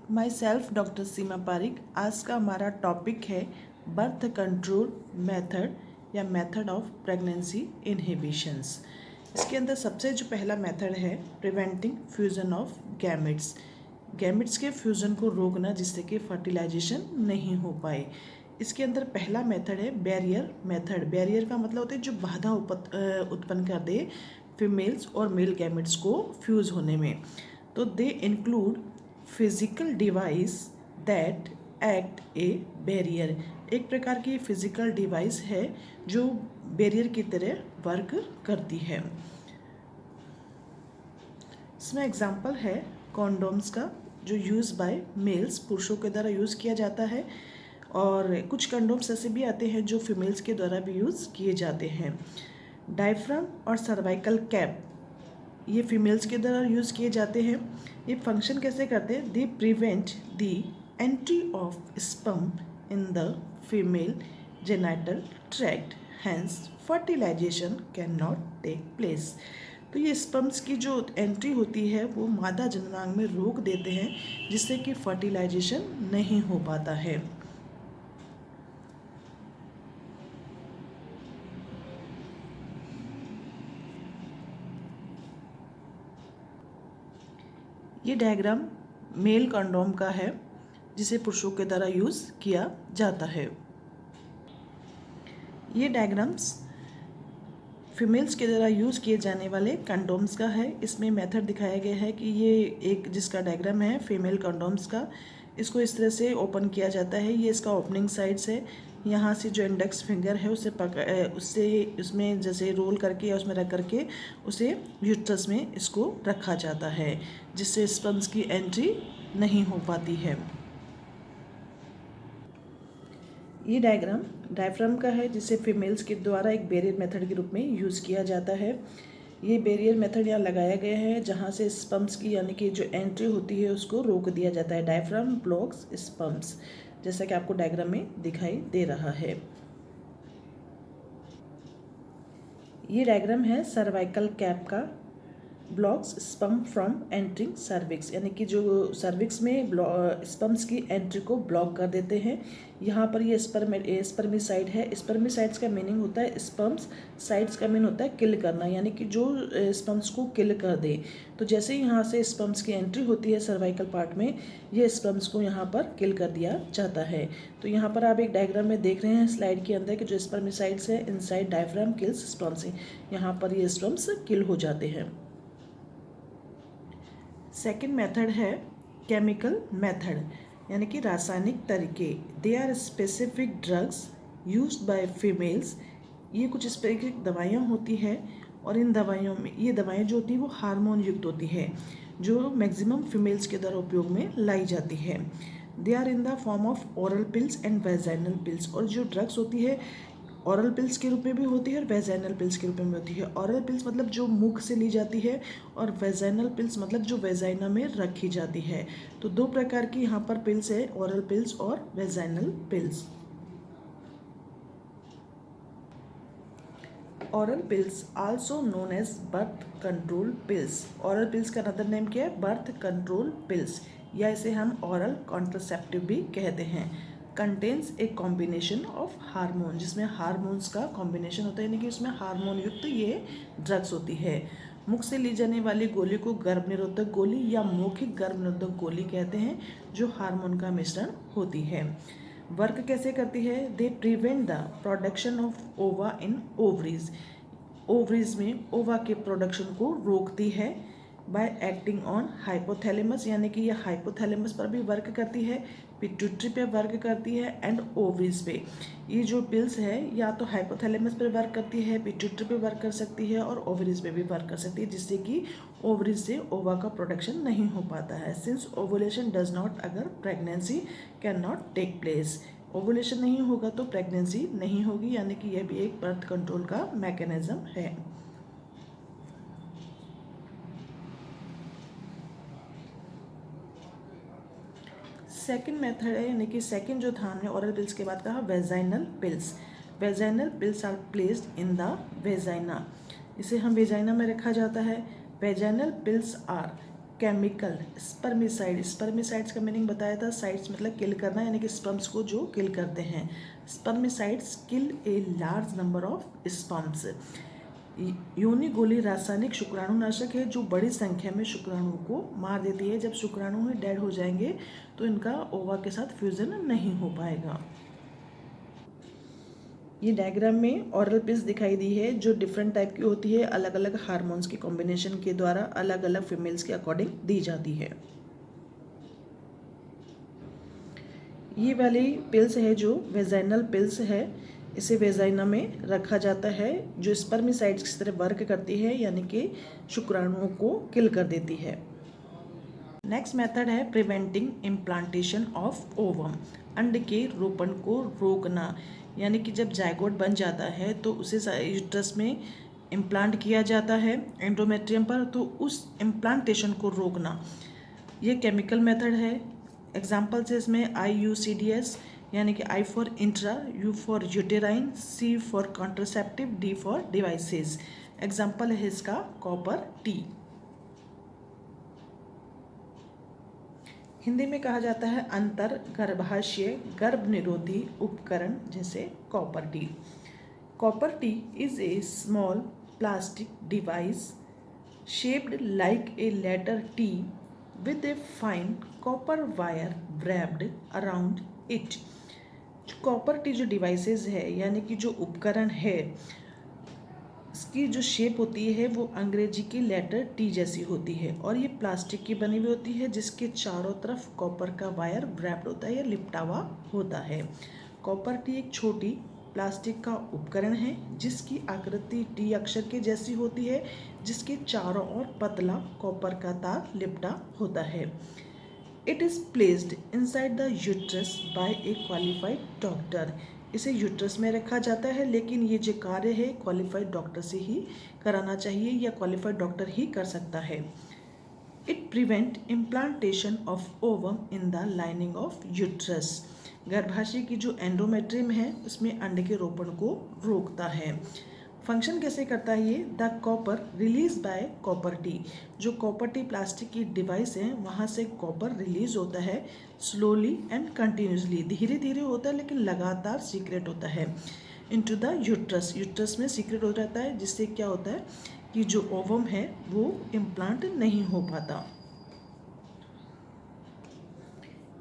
My self doctor सीमा पारिक। आज का हमारा टॉपिक है बर्थ कंट्रोल मेथड या मेथड ऑफ प्रेगनेंसी इनहिबिशंस। इसके अंदर सबसे जो पहला मेथड है preventing fusion of gametes. Gametes के फ्यूज़न को रोकना जिससे कि फर्टिलाइजेशन नहीं हो पाए। इसके अंदर पहला मेथड है बैरियर मेथड। बैरियर का मतलब होता है जो बाधा उत्पन्न कर दे फीमेल्स और मेल गैमेट्स को फ्यूज़ होने में। तो they include physical device that act A barrier. एक प्रकार की फिजिकल डिवाइस है जो बैरियर की तरह वर्क करती है। इसमें एग्जांपल है कॉन्डोम्स का जो यूज़ बाय मेल्स पुरुषों के द्वारा यूज़ किया जाता है, और कुछ कंडोम्स ऐसे भी आते हैं जो फीमेल्स के द्वारा भी यूज़ किए जाते हैं। डायफ्राम और सर्वाइकल कैप ये फीमेल्स के द्वारा यूज़ किए जाते हैं। ये फंक्शन कैसे करते हैं? They prevent the entry of sperm in the female genital tract, hence fertilization can not take place. तो ये स्पर्म्स की जो एंट्री होती है वो मादा जननांग में रोक देते हैं जिससे कि फर्टिलाइजेशन नहीं हो पाता है। ये डायग्राम मेल कंडोम का है जिसे पुरुषों के द्वारा यूज़ किया जाता है। ये डायग्राम्स फीमेल्स के द्वारा यूज़ किए जाने वाले कंडोम्स का है। इसमें मेथड दिखाया गया है कि ये एक जिसका डायग्राम है फीमेल कंडोम्स का, इसको इस तरह से ओपन किया जाता है। ये इसका ओपनिंग साइड्स है। यहाँ से जो इंडेक्स फिंगर है उससे उसमें जैसे रोल करके या उसमें रख करके उसे यूट्रस में इसको रखा जाता है जिससे स्पर्म्स की एंट्री नहीं हो पाती है। ये डायग्राम डायफ्राम का है जिसे फीमेल्स के द्वारा एक बैरियर मेथड के रूप में यूज़ किया जाता है। ये बैरियर मेथड यहाँ लगाया गया है जहाँ से स्पर्म्स की यानी कि जो एंट्री होती है उसको रोक दिया जाता है। डायफ्राम ब्लॉक्स स्पर्म्स, जैसा कि आपको डायग्राम में दिखाई दे रहा है। ये डायग्राम है सर्वाइकल कैप का। Blocks sperm from entering cervix, यानी कि जो सर्विक्स में स्पर्म्स की एंट्री को ब्लॉक कर देते हैं। यहाँ पर ये स्पर्मिसाइड है। स्पर्मिसाइड्स का मीनिंग होता है स्पर्म्स, साइड्स का मीनिंग होता है किल करना, यानी कि जो स्पर्म्स को किल कर दे। तो जैसे ही यहाँ से स्पर्म्स की एंट्री होती है सर्वाइकल पार्ट में, ये स्पर्म्स को यहाँ पर किल कर दिया जाता है। तो यहाँ पर आप एक डायग्राम में देख रहे हैं स्लाइड के अंदर कि जो स्पर्मिसाइड्स है इनसाइड डायफ्राम किल्स स्पर्म्स, यहाँ पर ये स्पर्म्स किल हो जाते हैं। सेकेंड मेथड है केमिकल मेथड, यानी कि रासायनिक तरीके। They are specific drugs used by females. ये कुछ स्पेसिफिक दवाइयाँ होती हैं और इन दवाइयों में ये दवाएं जो होती हैं वो हार्मोन युक्त होती है जो मैक्सिमम फीमेल्स के द्वारा उपयोग में लाई जाती है। They are in the form of oral pills and vaginal pills. और जो ड्रग्स होती है ऑरल पिल्स के रूप में भी होती है और वेजाइनल पिल्स के रूप में भी होती है। ऑरल पिल्स मतलब जो मुख से ली जाती है और वेजाइनल पिल्स मतलब जो वेजाइना में रखी जाती है। तो दो प्रकार की यहाँ पर पिल्स है, ऑरल पिल्स और vaginal pills. Oral pills also known as birth control pills. Oral pills का अनदर नेम क्या है? बर्थ कंट्रोल पिल्स, या इसे हम ऑरल कॉन्ट्रासेप्टिव भी कहते हैं। Contains a combination of hormone, जिसमें हार्मोन्स का कॉम्बिनेशन होता है, यानी कि उसमें हार्मोन युक्त ये ड्रग्स होती है। मुख से ली जाने वाली गोली को गर्भ निरोधक गोली या मौखिक गर्भ निरोधक गोली कहते हैं जो हार्मोन का मिश्रण होती है। वर्क कैसे करती है? दे प्रिवेंट द प्रोडक्शन ऑफ ओवा इन ओवरीज। ओवरीज में ओवा के प्रोडक्शन को रोकती है। बाय एक्टिंग ऑन हाइपोथैलेमस, यानी कि यह हाइपोथैलेमस पर भी वर्क करती है, पिट्यूटरी पे वर्क करती है एंड ओवरीज पे। ये जो पिल्स है या तो हाइपोथैलेमस पर वर्क करती है, पिट्यूटरी पे वर्क कर सकती है और ओवरीज पे भी वर्क कर सकती है, जिससे कि ओवरीज से ओवा का प्रोडक्शन नहीं हो पाता है। Since ovulation does not occur pregnancy can not take place. Ovulation नहीं होगा तो प्रेगनेंसी नहीं होगी, यानी कि यह भी एक बर्थ कंट्रोल का मैकेनिज्म है। सेकेंड मेथड है, यानी कि सेकेंड जो था हमने ओरल पिल्स के बाद कहा vaginal pills. Vaginal pills are placed in the vagina, इसे हम वेजाइना में रखा जाता है। Vaginal pills are chemical spermicide, spermicides का मीनिंग बताया था, साइड्स मतलब किल करना यानी कि स्पर्म्स को जो किल करते हैं। स्पर्मिसाइड्स किल a large number of sperms. योनि गोली रासायनिक शुक्राणुनाशक है जो बड़ी संख्या में शुक्राणुओं को मार देती है। जब शुक्राणु ही डेड हो जाएंगे तो इनका ओवा के साथ फ्यूजन नहीं हो पाएगा। ये डायग्राम में ऑरल पिल्स दिखाई दी है जो डिफरेंट टाइप की होती है, अलग अलग हार्मोन्स के कॉम्बिनेशन के द्वारा अलग अलग फीमेल्स के अकॉर्डिंग दी जाती है। ये वाली पिल्स है जो वेजाइनल पिल्स है, इसे वेजाइना में रखा जाता है, जो स्पर्मिसाइड्स की तरह वर्क करती है यानी कि शुक्राणुओं को किल कर देती है। नेक्स्ट मेथड है प्रिवेंटिंग इम्प्लांटेशन ऑफ ओवम, अंड के रोपण को रोकना, यानी कि जब जायगोट बन जाता है तो उसे यूट्रस में इम्प्लांट किया जाता है एंडोमेट्रियम पर, तो उस इम्प्लांटेशन को रोकना ये केमिकल मेथड है। एग्जाम्पल्स है इसमें IUCDS यानी कि I for intra, U for uterine, C for contraceptive, D for devices. Example है इसका कॉपर टी। हिंदी में कहा जाता है अंतर गर्भाशय गर्भ निरोधी उपकरण जैसे copper T. Copper T is a small plastic device shaped like a letter T with a fine copper wire wrapped around it। Copper T जो डिवाइसेस है यानी कि जो उपकरण है, इसकी जो शेप होती है वो अंग्रेजी की लेटर टी जैसी होती है और ये प्लास्टिक की बनी हुई होती है जिसके चारों तरफ कॉपर का वायर व्रैप्ड होता है या लिपटा हुआ होता है। कॉपर टी एक छोटी प्लास्टिक का उपकरण है जिसकी आकृति टी अक्षर के जैसी होती है, जिसके चारों ओर पतला कॉपर का तार लिपटा होता है। It is placed inside the uterus by a qualified doctor. इसे यूट्रस में रखा जाता है, लेकिन ये जो कार्य है क्वालिफाइड डॉक्टर से ही कराना चाहिए या क्वालिफाइड डॉक्टर ही कर सकता है। It prevent implantation of ovum in the lining of uterus. गर्भाशय की जो एंडोमेट्रियम है उसमें अंड के रोपण को रोकता है। फंक्शन कैसे करता है ये? The copper release by copper T, जो कॉपर टी प्लास्टिक की डिवाइस है वहाँ से कॉपर रिलीज होता है स्लोली एंड कंटिन्यूसली, धीरे धीरे होता है लेकिन लगातार सीक्रेट होता है इनटू द यूट्रस। यूट्रस में सीक्रेट हो रहता है जिससे क्या होता है कि जो ओवम है वो इम्प्लांट नहीं हो पाता।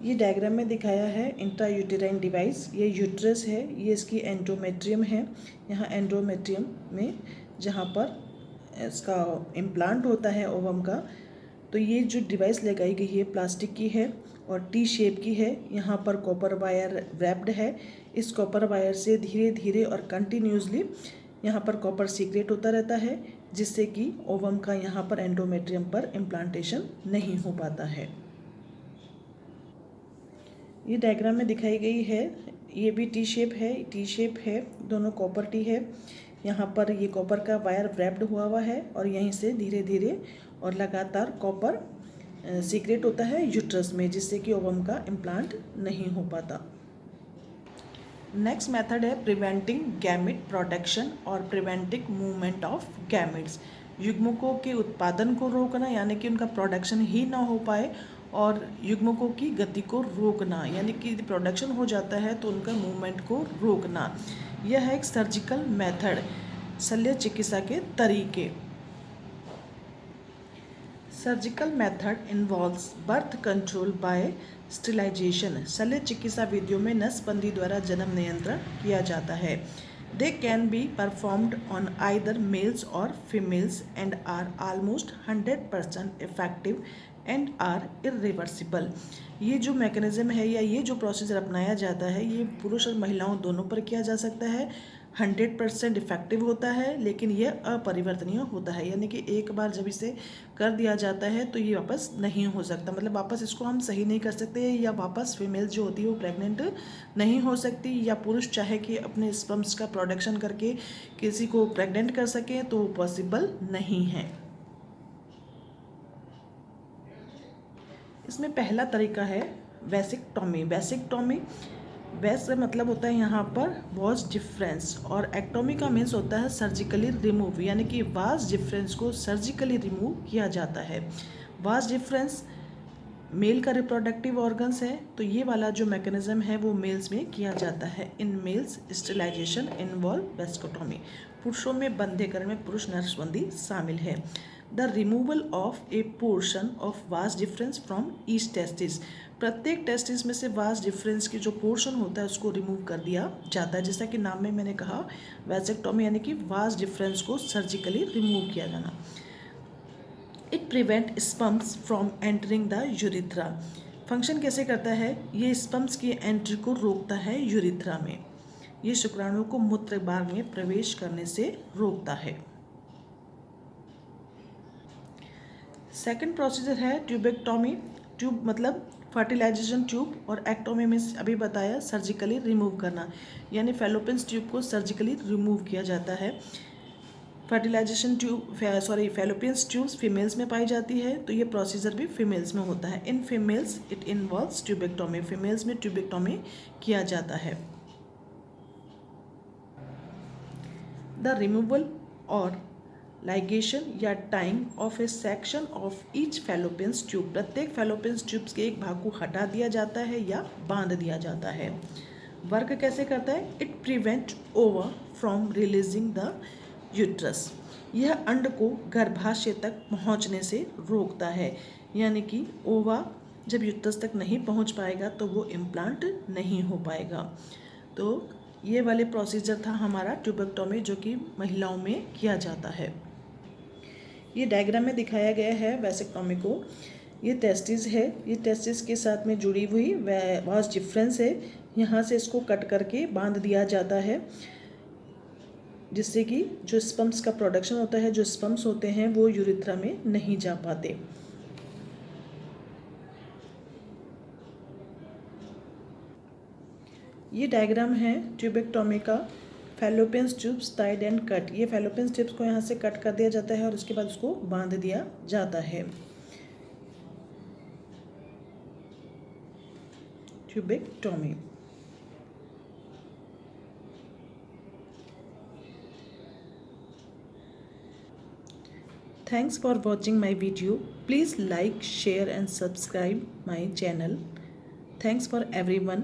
ये डायग्राम में दिखाया है इंट्रा यूटेराइन डिवाइस। ये यूट्रस है, ये इसकी एंडोमेट्रियम है। यहाँ एंडोमेट्रियम में जहाँ पर इसका इम्प्लांट होता है ओवम का, तो ये जो डिवाइस लगाई गई है प्लास्टिक की है और टी शेप की है। यहाँ पर कॉपर वायर रैप्ड है। इस कॉपर वायर से धीरे धीरे और कंटिन्यूसली यहाँ पर कॉपर सीक्रेट होता रहता है जिससे कि ओवम का यहाँ पर एंडोमेट्रियम पर इम्प्लांटेशन नहीं हो पाता है। ये डायग्राम में दिखाई गई है, ये भी टी शेप है, दोनों कॉपर टी है। यहाँ पर ये कॉपर का वायर रैप्ड हुआ है और यहीं से धीरे धीरे और लगातार कॉपर सीक्रेट होता है यूट्रस में जिससे कि ओवम का इम्प्लांट नहीं हो पाता। नेक्स्ट मेथड है प्रिवेंटिंग गैमेट प्रोडक्शन और प्रिवेंटिंग मूवमेंट ऑफ गैमेट्स। युग्मकों के उत्पादन को रोकना यानी कि उनका प्रोडक्शन ही ना हो पाए, और युग्मकों की गति को रोकना यानी कि यदि प्रोडक्शन हो जाता है तो उनका मूवमेंट को रोकना। यह है एक सर्जिकल मेथड, शल्य चिकित्सा के तरीके। Surgical method involves birth control by sterilization. शल्य चिकित्सा विधियों में नसबंदी द्वारा जन्म नियंत्रण किया जाता है। They can be performed on either males और females and are almost 100% effective and are irreversible. ये जो मैकेनिज्म है या ये जो प्रोसीजर अपनाया जाता है ये पुरुष और महिलाओं दोनों पर किया जा सकता है। 100% इफेक्टिव होता है लेकिन यह अपरिवर्तनीय होता है, यानी कि एक बार जब इसे कर दिया जाता है तो ये वापस नहीं हो सकता, मतलब वापस इसको हम सही नहीं कर सकते या वापस फीमेल जो होती है वो प्रेग्नेंट नहीं हो सकती, या पुरुष चाहे कि अपने स्पर्म्स का प्रोडक्शन करके किसी को प्रेग्नेंट कर सके तो वो पॉसिबल नहीं है। इसमें पहला तरीका है वैसेक्टॉमी। वैसेक्टॉमी, वैसे मतलब होता है यहाँ पर वॉज डिफरेंस, और एक्टोमी का मीन्स होता है सर्जिकली रिमूव, यानी कि वास डिफरेंस को सर्जिकली रिमूव किया जाता है। वास्ट डिफरेंस मेल का रिप्रोडक्टिव ऑर्गन्स है, तो ये वाला जो मैकेनिज्म है वो मेल्स में किया जाता है। इन मेल्स स्टेरिलाइजेशन इन्वॉल्व वेस्कोटॉमी, पुरुषों में बंधेकरण में पुरुष नसबंदी शामिल है। The removal of A portion of vast difference from each testis, प्रत्येक टेस्टिस में से वास्ट डिफरेंस की जो पोर्शन होता है उसको रिमूव कर दिया जाता है। जैसा कि नाम में मैंने कहा, वैसेक्टोमी यानी कि वास्ट डिफरेंस को सर्जिकली रिमूव किया जाना। It prevent sperms from entering the urethra, function कैसे करता है, ये स्पम्स की एंट्री को रोकता है यूरिथ्रा में, ये शुक्राणु को मूत्र मार्ग में प्रवेश करने से रोकता है। सेकंड प्रोसीजर है ट्यूबेक्टोमी, ट्यूब मतलब फर्टिलाइजेशन ट्यूब, और एक्टोमी में अभी बताया सर्जिकली रिमूव करना, यानी फैलोपियन ट्यूब को सर्जिकली रिमूव किया जाता है। Fertilization tube fallopian tubes females में पाई जाती है, तो ये प्रोसीजर भी फीमेल्स में होता है। In females it involves tubectomy, females में ट्यूबेक्टोमी किया जाता है। द रिमूवल और लाइगेशन या tying of A section of each fallopian tube, प्रत्येक फैलोपियन ट्यूब्स के एक भाग को हटा दिया जाता है या बांध दिया जाता है। वर्क कैसे करता है, इट प्रिवेंट ओवा फ्रॉम रिलीजिंग द यूट्रस, यह अंड को गर्भाशय तक पहुंचने से रोकता है, यानी कि ओवा जब यूट्रस तक नहीं पहुंच पाएगा तो वो इम्प्लांट नहीं हो पाएगा। तो ये वाले प्रोसीजर था हमारा ट्यूबेक्टोमी, जो कि महिलाओं में किया जाता है। ये डायग्राम में दिखाया गया है वैसेक्टोमी को, ये टेस्टिस है, ये टेस्टिस के साथ में जुड़ी हुई वास्ट डिफरेंस है, यहाँ से इसको कट करके बांध दिया जाता है, जिससे कि जो स्पम्स का प्रोडक्शन होता है, जो स्पम्स होते हैं वो यूरिथ्रा में नहीं जा पाते। ये डायग्राम है ट्यूबेक्टोमी का, fallopian tubes tied and cut, ये फैलोपियन ट्यूब्स को यहाँ से कट कर दिया जाता है और उसके बाद उसको बांध दिया जाता है। Tubectomy. Thanks for watching my video. Please like, share and subscribe my channel. Thanks for everyone.